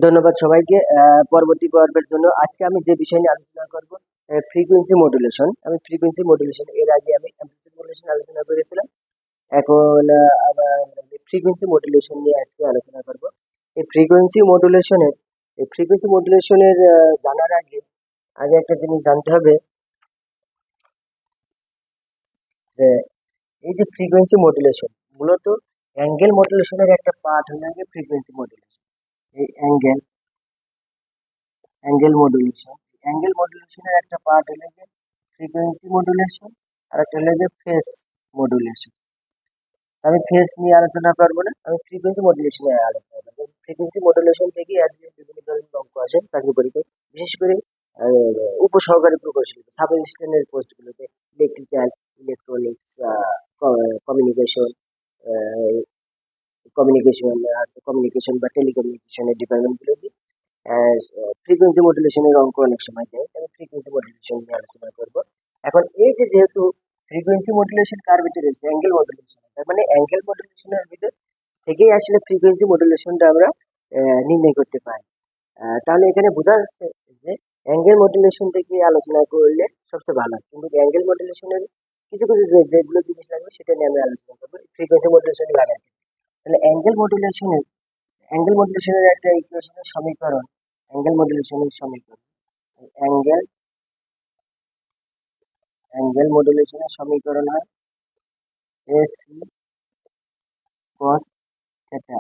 ধন্যবাদ সবাইকে। পরবর্তী পর্বের জন্য আজকে আমি যে বিষয় নিয়ে আলোচনা করব, ফ্রিকোয়েন্সি মডুলেশন। আমি ফ্রিকোয়েন্সি মডুলেশন এর আগে আমি অ্যামপ্লিটিউড মডুলেশন আলোচনা করেছিলাম। এখন আবার ফ্রিকোয়েন্সি মডুলেশন নিয়ে আজকে আলোচনা করব। এই ফ্রিকোয়েন্সি মডুলেশনের জানার আগে আগে একটা জিনিস জানতে হবে যে এই যে ফ্রিকোয়েন্সি মডুলেশন মূলত অ্যাঙ্গেল মডুলেশনের একটা পার্ট হলো গিয়ে ফ্রিকোয়েন্সি মডুলেশন। এই অ্যাঙ্গেল মডুলেশনের একটা পার্ট হলো গিয়ে ফ্রিকোয়েন্সি মডুলেশন, আর একটা হলো গিয়ে ফেস মডুলেশন। আমি ফেস নিয়ে আলোচনা করবো না, আমি ফ্রিকোয়েন্সি মডুলেশন নিয়ে আলোচনা করবো। ফ্রিকোয়েন্সি মডুলেশন থেকে বিভিন্ন ধরনের অঙ্ক আসে চাকরি পরীক্ষায়, বিশেষ করে উপসহকারী প্রকৌশলী সাব অ্যাসিস্ট্যান্টের পোস্টগুলোতে ইলেকট্রিক্যাল, ইলেকট্রনিক্স, কমিউনিকেশন, কমিউনিকেশন বা টেলিকমিউনিকেশনের ডিপার্টমেন্টগুলোতে ফ্রিকোয়েন্সি মডুলেশনের অঙ্ক অনেক সময় দেয়। আমি ফ্রিকোয়েন্সি মডুলেশন নিয়ে আলোচনা করব। এখন এই যে যেহেতু ফ্রিকোয়েন্সি মডুলেশন কার ভিতরে রয়েছে, অ্যাঙ্গেল মডুলেশন, তার মানে অ্যাঙ্গেল মডুলেশনের ভিতর থেকেই আসলে ফ্রিকোয়েন্সি মডুলেশনটা আমরা নির্ণয় করতে পারি। তাহলে এখানে বোঝা যাচ্ছে যে অ্যাঙ্গেল মডুলেশন থেকে আলোচনা করলে সবচেয়ে ভালো হয়। কিন্তু অ্যাঙ্গেল মডুলেশনের কিছু কিছু যেগুলো জিনিস লাগবে সেটা নিয়ে আমি আলোচনা করবো ফ্রিকোয়েন্সি মডুলেশন লাগাই। তাহলে অ্যাঙ্গেল মডুলেশনের একটা ইকুয়েশনের সমীকরণ, অ্যাঙ্গেল মডুলেশনের সমীকরণ, অ্যাঙ্গেল অ্যাঙ্গেল মডুলেশনের সমীকরণ হয় এসি কস থিটা।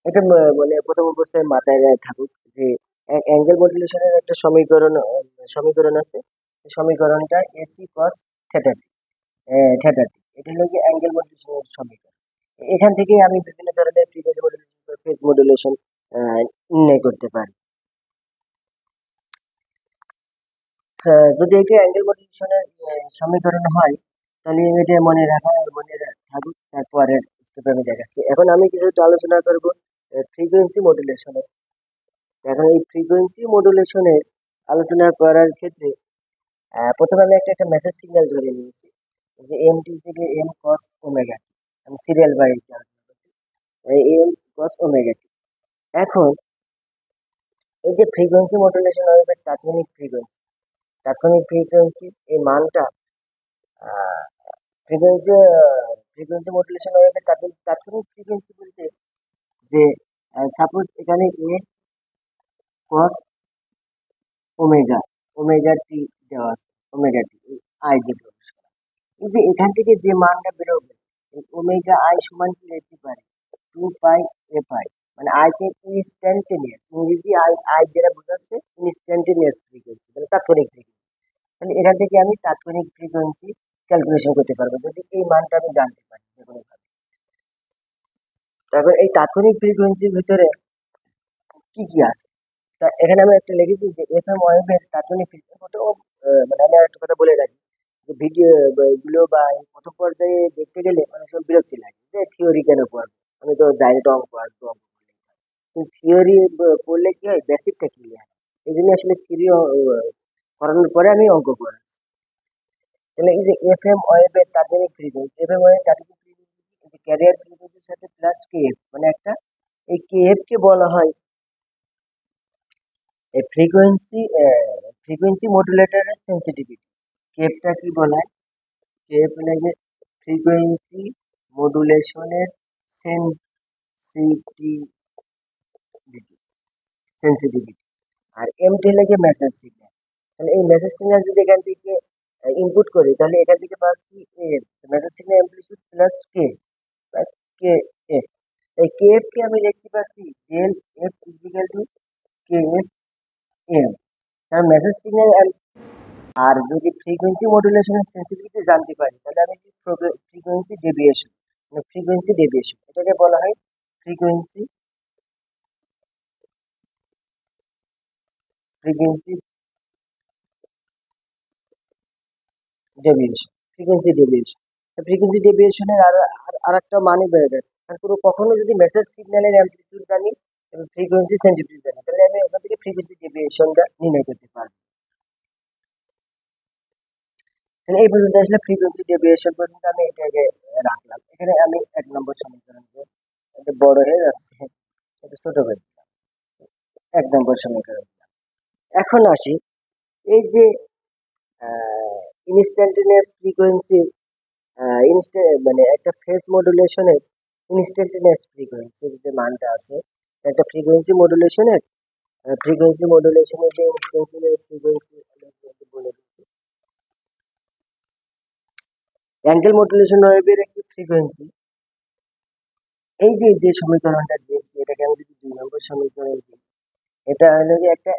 এটা মানে প্রথম অবস্থায় মাথায় থাকুক যে অ্যাঙ্গেল মডুলেশনের একটা সমীকরণ আছে। এই সমীকরণটা এসি কস থিটা থিটা। এটা হলো কি অ্যাঙ্গেল মডুলেশনের সমীকরণ। এখান থেকে আমি বিভিন্ন ধরনের ফ্রিকোয়েন্সি মডুলেশন বা ফেজ মডুলেশন নির্ণয় করতে পারি। যদি এটি অ্যাঙ্গেল মডুলেশনের সমীকরণ হয় তাহলে এটা মনে থাকুক, তারপরের স্টেপে আমি দেখাচ্ছি। এখন আমি কিছু আলোচনা করব ফ্রিকোয়েন্সি মডুলেশনের। এখন এই ফ্রিকোয়েন্সি মডুলেশনের আলোচনা করার ক্ষেত্রে প্রথমে আমি একটা মেসেজ সিগন্যাল ধরে নিয়েছি যে এমটি থেকে এম কস ওমেগা টি। আমি সিরিয়াল বাই আলোচনা করছি এম কস ওমেগা টি। এখন এই যে ফ্রিকোয়েন্সি মডুলেশন হবে তাৎক্ষণিক ফ্রিকোয়েন্সি এই মানটা ফ্রিকোয়েন্সি ফ্রিকোয়েন্সি মডুলেশন হবে তাৎক্ষণিক ফ্রিকোয়েন্সি বলতে যে সাপোজ এখানে এ কস ওমেগা ওমেগা টি দেওয়া আছে, ওমেগা টি আই দিয়ে প্রকাশ করা। এই যে এখান থেকে যে মানটা বেরোবে এই ওমেগা আই সমান কি লিখতে পারে 2 পাই এফ আই, মানে আই কে ইনস্ট্যান্টেনিয়াস, ইংরেজি আই আই যেটা বোঝাচ্ছে ইনস্ট্যান্টেনিয়াস ফ্রিকোয়েন্সি, মানে তাৎক্ষণিক ফ্রিকোয়েন্সি। তাহলে এখান থেকে আমি তাৎক্ষণিক ফ্রিকোয়েন্সি ক্যালকুলেশন করতে পারবো যদি এই মানটা আমি জানতে পারি যে কোনো ভাবে। তারপর এই তাৎক্ষণিক ফ্রিকোয়েন্সির ভিতরে কি কি আছে, তা এখানে আমি একটা লিখেছি যে এফ এম ওয়েভের তাৎক্ষণিক ফ্রিকোয়েন্সি। মানে আমি একটা কথা বলে রাখি যে ভিডিও গুলো বা এই প্রথম পর্যায়ে দেখতে গেলে অনেক সময় বিরক্তি লাগে যে থিওরি কেন পড়বো, আমি তো ডাইরেক্ট অঙ্ক আসবো, অঙ্ক কিন্তু থিওরি পড়লে কি হয়, বেসিকটা ক্লিয়ার। এই জন্য আসলে থিওরি করানোর পরে আমি অঙ্ক করি। তাহলে এই যে এফ এম ওয়েভের তাৎক্ষণিক ফ্রিকোয়েন্সি, এফ এম ওয়েভের তাৎক্ষণিক ফ্রিকোয়েন্সি ক্যারিয়ার ফ্রিকোয়েন্সির সাথে প্লাস কে এফ, মানে একটা এই কে এফ কে বলা হয় এই ফ্রিকোয়েন্সি মডুলেটরের সেন্সিটিভিটি। কেপটা কি বলা হয়, কেপ লাগে ফ্রিকোয়েন্সি মডুলেশনের সেন্সিটিভিটি সেন্সিটিভিটি আর এমটি লাগে মেসেজ সিগন্যাল। তাহলে এই মেসেজ সিগন্যাল যদি এখান থেকে ইনপুট করি তাহলে এখান থেকে পাচ্ছি F, message signal amplitude plus K plus K F. এই কে এফ কে আমি লিখতে পাচ্ছি del F equal to K F M, তার মেসেজ সিগন্যাল। আর যদি ফ্রিকোয়েন্সি মডুলেশনের সেন্সিটিভিটি জানতে পারি তাহলে আমি ফ্রিকোয়েন্সি ডেভিয়েশন এটাকে বলা হয় ফ্রিকোয়েন্সি ফ্রিকোয়েন্সি ডেভিয়েশন ফ্রিকোয়েন্সি ডেভিয়েশনের আর একটা মানে বেড়ে যায়। আর কখনো যদি মেসেজ সিগন্যালের অ্যামপ্লিটিউড জানি এবং ফ্রিকোয়েন্সি সেন্সিটিভিটি জানি তাহলে আমি ওখান থেকে ফ্রিকোয়েন্সি ডেভিয়েশনটা নির্ণয় করতে পারবো। তাহলে এই পর্যন্ত আসলে ফ্রিকোয়েন্সি ডেভিয়েশন পর্যন্ত আমি এটাকে রাখলাম। এখানে আমি 1 নম্বর সমীকরণ, এটা বড় হয়ে যাচ্ছে, এটা ছোট হয়ে যাচ্ছে। এক নম্বর সমীকরণ। এখন আসি এই যে ইনস্ট্যান্টেনিয়াস ফ্রিকোয়েন্সি, মানে একটা ফেজ মডুলেশনের ইনস্ট্যান্টেনিয়াস ফ্রিকোয়েন্সির যে মানটা আছে, একটা ফ্রিকোয়েন্সি মডুলেশনের যে ইনস্ট্যান্টেনিয়াস ফ্রিকোয়েন্সি বলে দিচ্ছি। অ্যাঙ্গেল মডুলেশন ওয়েভের একটি ফ্রিকোয়েন্সি, এই যে যে সমীকরণটা দিয়েছি এটাকে আমি যদি 2 নম্বর সমীকরণ দিই, এটা হলো গিয়ে একটা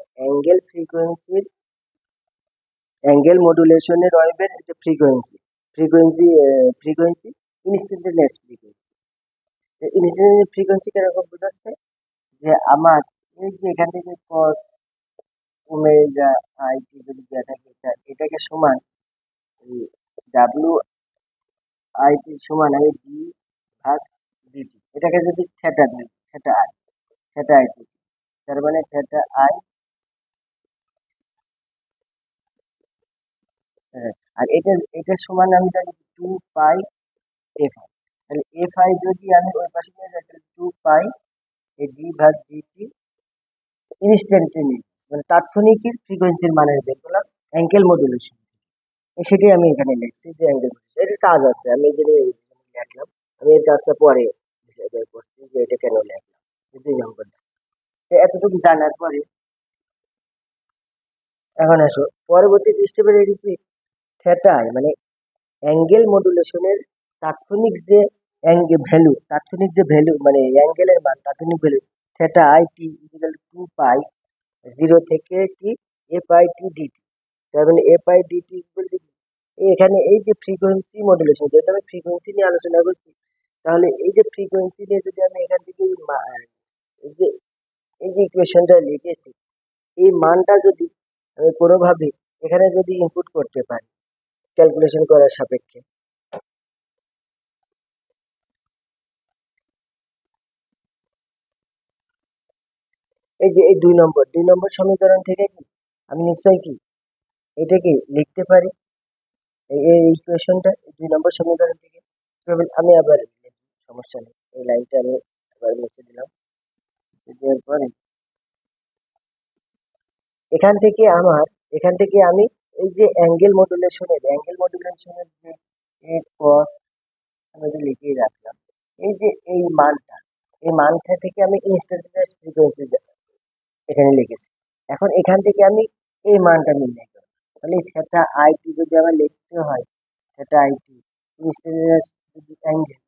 অ্যাঙ্গেল মডুলেশনের ওয়েভের একটা frequency frequency instantaneous frequency. Instantaneous frequency কিরকম বোঝাচ্ছে, যে আমার এই যে এখান থেকে cos ওমেগা আই টি যদি দেওয়া থাকে, এটাকে সমান ডাব্লিউ আই টি সমান আমি ডি ভাগ ডিটি, এটাকে যদি থেটা দিই, থেটা আই টি, তার মানে থেটা আই, আর এটা সমান আমি জানি 2 পাই এফ আই। তাহলে এফ আই যদি আমি ওই পাশে নিয়ে যাই, তাহলে 2 পাই এই ডি ভাগ ডিটি ইনস্ট্যান্টেনিয়াস, মানে তাৎক্ষণিকের ফ্রিকোয়েন্সির মানের বের করলাম অ্যাঙ্গেল মডুলেশন। সেটাই আমি এখানে লিখছি যে অ্যাঙ্গেল মডুলেশন, এর কাজ আছে, আমি এই যে লিখলাম। আমি এর কাজটা পরে বের করছি যে এটা কেন লিখলাম, 2 নম্বর। এতটুকু জানার পরে এখন আসো পরবর্তী স্টেপে রেখেছি থেটা, মানে অ্যাঙ্গেল মডুলেশনের তাৎক্ষণিক যে ভ্যালু মানে অ্যাঙ্গেলের মান, তাৎক্ষণিক value theta I T equal 2 pi 0 থেকে T F I T DT. তার মানে F I DT equal to, এখানে এই যে ফ্রিকোয়েন্সি মডুলেশন, যেহেতু আমি ফ্রিকোয়েন্সি নিয়ে আলোচনা করছি, তাহলে এই যে ফ্রিকোয়েন্সি নিয়ে যদি আমি এখান থেকে এই যে ইকুয়েশনটা লিখেছি, এই মানটা যদি আমি কোনোভাবে এখানে যদি ইনপুট করতে পারি ক্যালকুলেশন করার সাপেক্ষে, এই যে এই 2 নম্বর সমীকরণ থেকে কি আমি নিশ্চয়ই কি এটাকে লিখতে পারি, এই ইকুয়েশনটা 2 নম্বর সমীকরণ থেকে। আমি আবার লিখি, সমস্যা নেই, এই লাইনটা আমি আবার মুছে দিলাম। দেওয়ার পরে এখান থেকে আমি এই যে অ্যাঙ্গেল মডুলেশনের যে cos আমি যে লিখেই রাখলাম, এই যে এই মানটা থেকে আমি ইনস্ট্যান্টেনিয়াস ফ্রিকোয়েন্সি এখানে লিখেছি। এখন এখান থেকে আমি এই মানটা নির্ণয় করব। তাহলে থেটা আইটি যদি আমার লিখতে হয়, থেটা আইটি ইনস্ট্যান্টেনিয়াস যদি অ্যাঙ্গেল,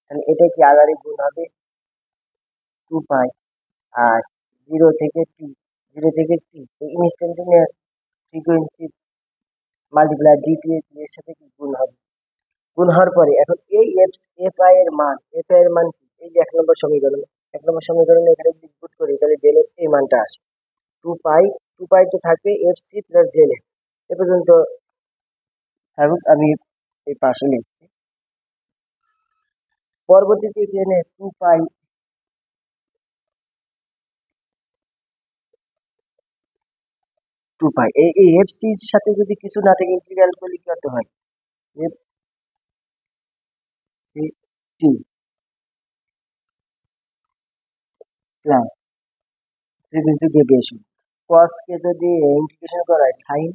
তাহলে এটা কি আগারে গুণ হবে 2 পাই, আর জিরো থেকে টি ইনস্ট্যান্টেনিয়াস ফ্রিকোয়েন্সি মাল্টিপ্লাই ডিটি এর সাথে কি গুণ হবে। গুণ হওয়ার পরে এখন এই এফ আই এর মান কি, এই যে 1 নম্বর সমীকরণে এখানে যদি পুট করি, তাহলে ডেল এফ এই মানটা আসে 2 পাই। 2 পাই তো থাকবে F C plus del F, এ পর্যন্ত থাকুক, আমি এই পাশে লিখছি। পরবর্তীতে এখানে 2 পাই এই এফ সির সাথে যদি কিছু না থাকে, ইন্টিগ্রাল করলে কি করতে হয়, F C T plus frequency deviation, cos কে যদি ইন্টিগ্রেশন করা হয় সাইন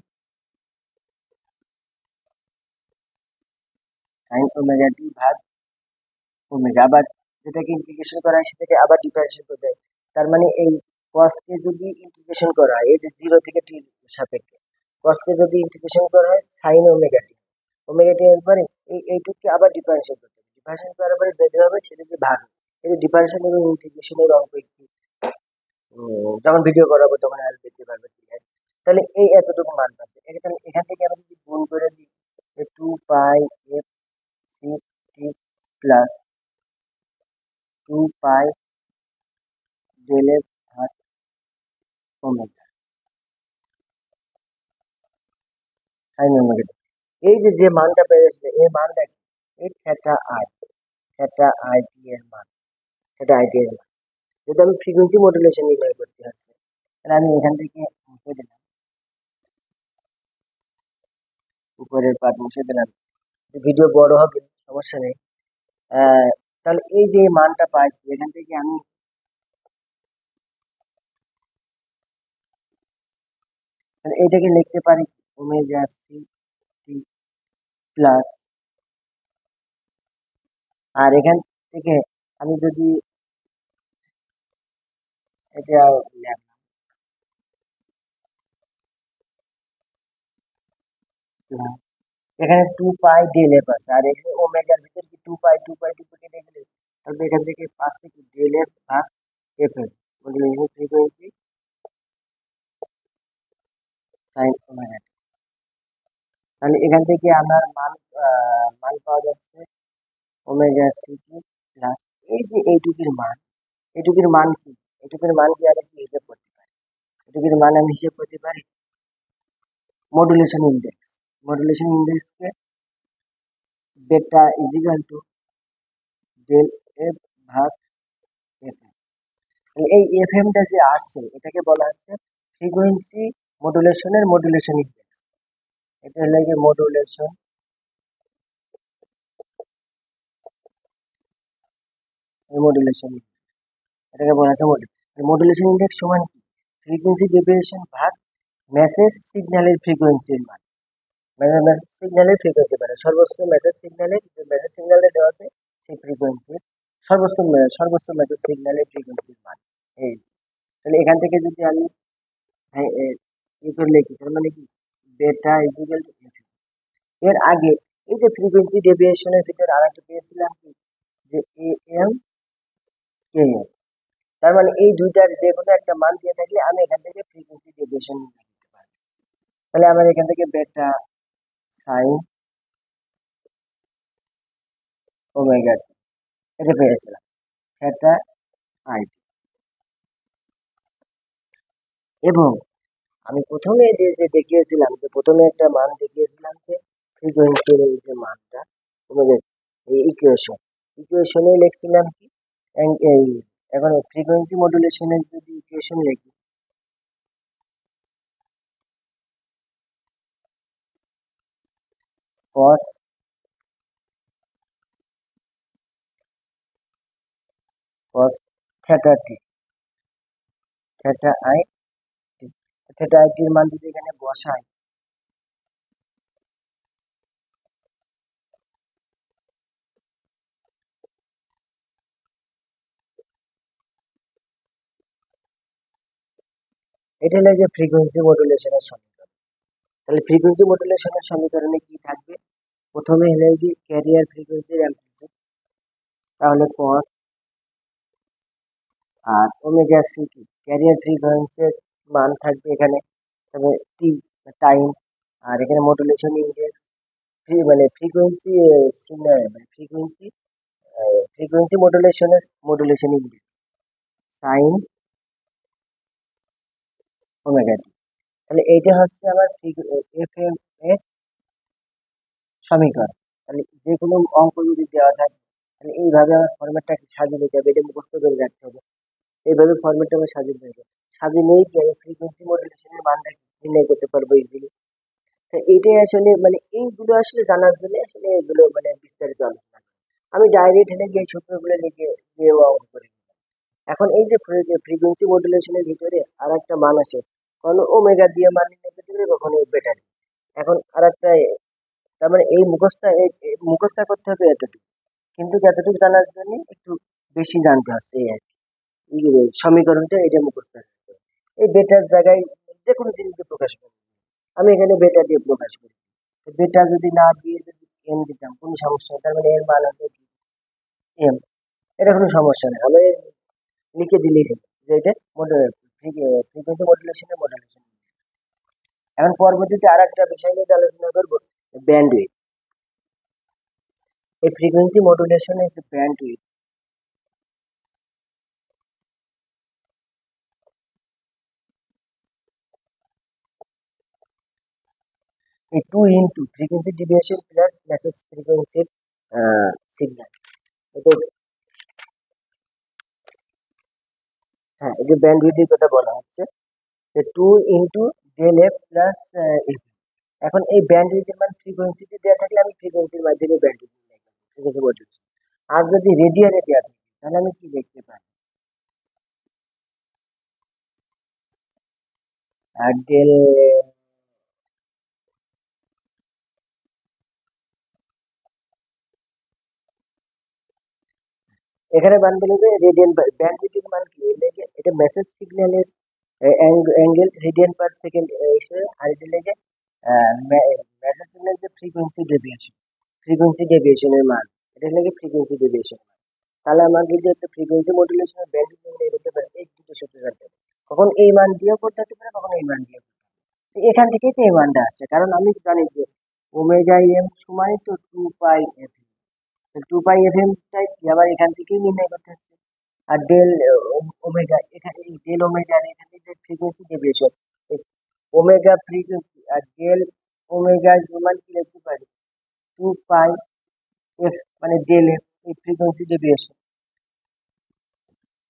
ওমেগা টি ভাগ ওমেগা, আবার যেটাকে ইন্টিগ্রেশন করা হয় সেটাকে আবার ডিফারেন্সিয়েট করতে হয়। তার মানে এই cos কে যদি ইন্টিগ্রেশন করা হয়, এই যে 0 থেকে টি সাপেক্ষে cos কে যদি ইন্টিগ্রেশন করা হয় সাইন ওমেগা টি এর পরে এইটুকুকে আবার ডিফারেন্সিয়েট করতে হবে। ডিফারেন্সিয়েট করার পরে যেটা হবে সেটা যে ভাগ, এই যে ডিফারেন্সিয়েশন এবং ইন্টিগ্রেশনের অঙ্ক একটু যখন ভিডিও করাবো তখন আর দেখতে পারবে ক্লিয়ার। তাহলে এই এতটুকু মান পাচ্ছে, এখান থেকে আমরা যদি গুণ করে দিই 2 পাই এফ সি টি প্লাস 2 পাই ডেল এফ ভাগ ওমেগা সাইন ওমেগা, এই যে যে মানটা পেয়েছে এই মানটা কি, এই থেটা আই টি এর মান, যেহেতু আমি ফ্রিকোয়েন্সি মডুলেশন নির্ণয় করতে হচ্ছে, তাহলে আমি এখান থেকে মুছে দিলাম, উপরের পার্ট মুছে দিলাম, ভিডিও বড় হবে সমস্যা নেই। তাহলে এই যে মানটা পাইছি এখান থেকে আমি তাহলে এটাকে লিখতে পারি ওমেগা সি টি প্লাস, আর এখান থেকে আমি যদি এটা লিখলাম, এখানে 2 পাই ডেল এফ আছে, আর এখানে ওমেগার ভিতর কি 2 পাই কেটে গেলে, তাহলে এখান থেকে পাচ্ছে কি ডেল এফ ভাগ এফ এর মডুলেশন ফ্রিকোয়েন্সি সাইন ওমেগা। তাহলে এখান থেকে আমার মান পাওয়া যাচ্ছে ওমেগা সিটি প্লাস, এই যে এইটুকুর মান, এইটুকুর মান কি, এইটুকুর মান কি আমি কি হিসেব করতে পারি, এটুকুর মান আমি হিসেব করতে পারি মডুলেশন ইন্ডেক্স। মডুলেশন ইন্ডেক্সকে বেটা ইজিক্যাল টু ডেল এফ ভাগ এফ। এই এফ এমটা যে আসছে এটাকে বলা হচ্ছে ফ্রিকোয়েন্সি মডুলেশনের মডুলেশন ইন্ডেক্স। এটা হলো গিয়ে মডুলেশন, মডুলেশন এটাকে বলা হচ্ছে মডুলেশন ইন্ডেক্স সমান কি, ফ্রিকোয়েন্সি ডেভিয়েশন ভাগ মেসেজ সিগন্যালের ফ্রিকোয়েন্সির মান। মেসেজ সিগন্যালের ফ্রিকোয়েন্সি মানে সর্বোচ্চ মেসেজ সিগন্যালের, যে মেসেজ সিগন্যালে দেওয়া আছে সেই ফ্রিকোয়েন্সি, সর্বোচ্চ মেসেজ সিগন্যালের ফ্রিকোয়েন্সির মান এই। তাহলে এখান থেকে যদি আমি ই করে লিখি, তার মানে কি বেটা ইকুয়াল টু, এর আগে এই যে ফ্রিকোয়েন্সি ডেভিয়েশনের ভিতরে আরেকটা পেয়েছিলাম কি, যে এ এম কে এম, তার মানে এই দুইটার যে কোনো একটা মান দিয়ে থাকলে আমি এখান থেকে ফ্রিকোয়েন্সি ডেভিয়েশন নিতে পারি। তাহলে আমার এখান থেকে বেটা সাইন ওমেগা এটা পেয়েছিলাম, থিটা আই। এবং আমি প্রথমে যে দেখিয়েছিলাম, যে প্রথমে একটা মান দেখিয়েছিলাম যে ফ্রিকোয়েন্সির এই যে মানটা ওমেগা, এই ইকুয়েশনে লিখছিলাম কি এই, এখন ফ্রিকোয়েন্সি মডুলেশনের যদি ইকুয়েশন লিখি, cos cos theta T, theta I T, theta I টির মান যদি এখানে বসাই, এটা হলো যে ফ্রিকোয়েন্সি মডুলেশনের সমীকরণ। তাহলে ফ্রিকোয়েন্সি মডুলেশনের সমীকরণে কি থাকবে, প্রথমে হলো যে ক্যারিয়ার ফ্রিকোয়েন্সির অ্যামপ্লিটিউড, তাহলে cos, আর ওমেগা সি টি ক্যারিয়ার ফ্রিকোয়েন্সির মান থাকবে এখানে, তবে টি টাইম, আর এখানে মডুলেশন ইন্ডেক্স, মানে ফ্রিকোয়েন্সি সিগন্যাল, মানে ফ্রিকোয়েন্সি মডুলেশনের modulation index sine omega T. তাহলে এইটা হচ্ছে আমার এফ এম এর সমীকরণ। তাহলে যে কোনো অঙ্ক যদি দেওয়া থাকে, তাহলে এইভাবে আমার ফরম্যাটটাকে সাজিয়ে নিতে হবে, এটা মুখস্থ করে রাখতে হবে, এইভাবে ফরম্যাটটা আমি সাজিয়ে নেবো, সাজিয়ে নিয়ে কি আমি ফ্রিকোয়েন্সি মডুলেশনের মানটা নির্ণয় করতে পারবো ইজিলি। তো এইটাই আসলে মানে এইগুলো আসলে জানার জন্য আসলে এগুলো মানে বিস্তারিত আলোচনা করি। আমি ডাইরেক্ট হেলে গিয়ে সূত্রগুলো লিখে দিয়ে অঙ্ক করি। এখন এই যে ফ্রিকোয়েন্সি মডুলেশনের ভিতরে আর একটা মান আসে, কখনো ওমেগা দিয়ে মান নির্ণয় করতে পারি, কখনো বেটা। এখন আর একটা, তার মানে এই মুখস্থ করতে হবে এতটুকু, কিন্তু এতটুকু জানার জন্য একটু বেশি জানতে হচ্ছে এই আর কি। এই যে সমীকরণটা এটা মুখস্থ রাখতে হবে। এই বেটার জায়গায় যে কোনো জিনিস দিয়ে প্রকাশ করি, আমি এখানে বেটা দিয়ে প্রকাশ করি। তো বেটা যদি না দিয়ে যদি এম দিতাম কোনো সমস্যা নেই, তার মানে এর মান হচ্ছে এম, এটা কোনো সমস্যা নেই, আমি লিখে দিলেই হলো যে এটা ফ্রিকোয়েন্সি মডুলেশন। এখন পরবর্তীতে আর একটা বিষয় নিয়ে আলোচনা করবো, ব্যান্ডউইথ। এই ফ্রিকোয়েন্সি মডুলেশনের যে ব্যান্ডউইথ, এই 2 × ফ্রিকোয়েন্সি ডেভিয়েশন প্লাস মেসেজ ফ্রিকোয়েন্সির সিগন্যাল, এটা, হ্যাঁ এই যে ব্যান্ডউইথের কথা বলা হচ্ছে, যে 2 × ডেল এফ প্লাস এফ। এখন এই ব্যান্ডউইথের মান ফ্রিকোয়েন্সিতে দেওয়া থাকলে আমি ফ্রিকোয়েন্সির মাধ্যমে ব্যান্ডউইথ ফ্রিকোয়েন্সি মডুলেশন, আর যদি রেডিয়ানে দেওয়া থাকে তাহলে আমি কি দেখতে পাই, আর ডেল এখানে মান বলবে রেডিয়ান ব্যান্ড রেডিয়ান মান কি লেগে এটা মেসেজ সিগন্যালের অ্যাঙ্গেল রেডিয়ান পার সেকেন্ড এসে আর এটা লেগে মেসেজ সিগন্যাল যে ফ্রিকোয়েন্সি ডেভিয়েশনের মান এটা লেগে ফ্রিকোয়েন্সি ডেভিয়েশন। তাহলে আমার যদি একটা ফ্রিকোয়েন্সি মডুলেশনের ব্যান্ড হতে পারে এই দুটো সূত্র জানতে হবে, কখন এই মান দিয়েও করতে হতে পারে, কখন এই মান দিয়ে। তো এখান থেকেই তো এই মানটা আসছে, কারণ আমি জানি যে ওমেগা এম সমান তো 2 পাই এফ, 2 পাই এফ এম টাই কি আবার এখান থেকেই নির্ণয় করতে হচ্ছে। আর ডেল ওমেগা এখানে ডেল ওমেগা এখান থেকে ফ্রিকোয়েন্সি ডেভিয়েশন, ওমেগা ফ্রিকোয়েন্সি আর ডেল ওমেগা সমান কি লিখতে পারি 2 পাই এফ মানে ডেল এফ এই ফ্রিকোয়েন্সি ডেভিয়েশন।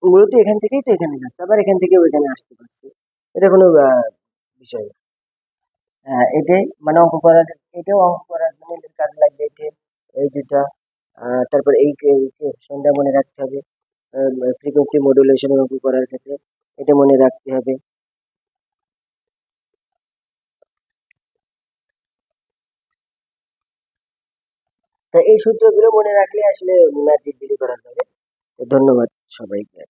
মূলত এখান থেকেই তো এখানে যাচ্ছে, আবার এখান থেকে ওইখানে আসতে পারছে, এটা কোনো বিষয় না। এটাই মানে অঙ্ক করার, এটাও অঙ্ক করার জন্য কাজে লাগবে এটা এই দুটা। তারপর এই সন্ধ্যা মনে রাখতে হবে ফ্রিকোয়েন্সি মডুলেশন অঙ্ক করার ক্ষেত্রে এটা মনে রাখতে হবে। তা এই সূত্রগুলো মনে রাখলে আসলে ম্যাথ ইজিলি করা যাবে। তো ধন্যবাদ সবাইকে।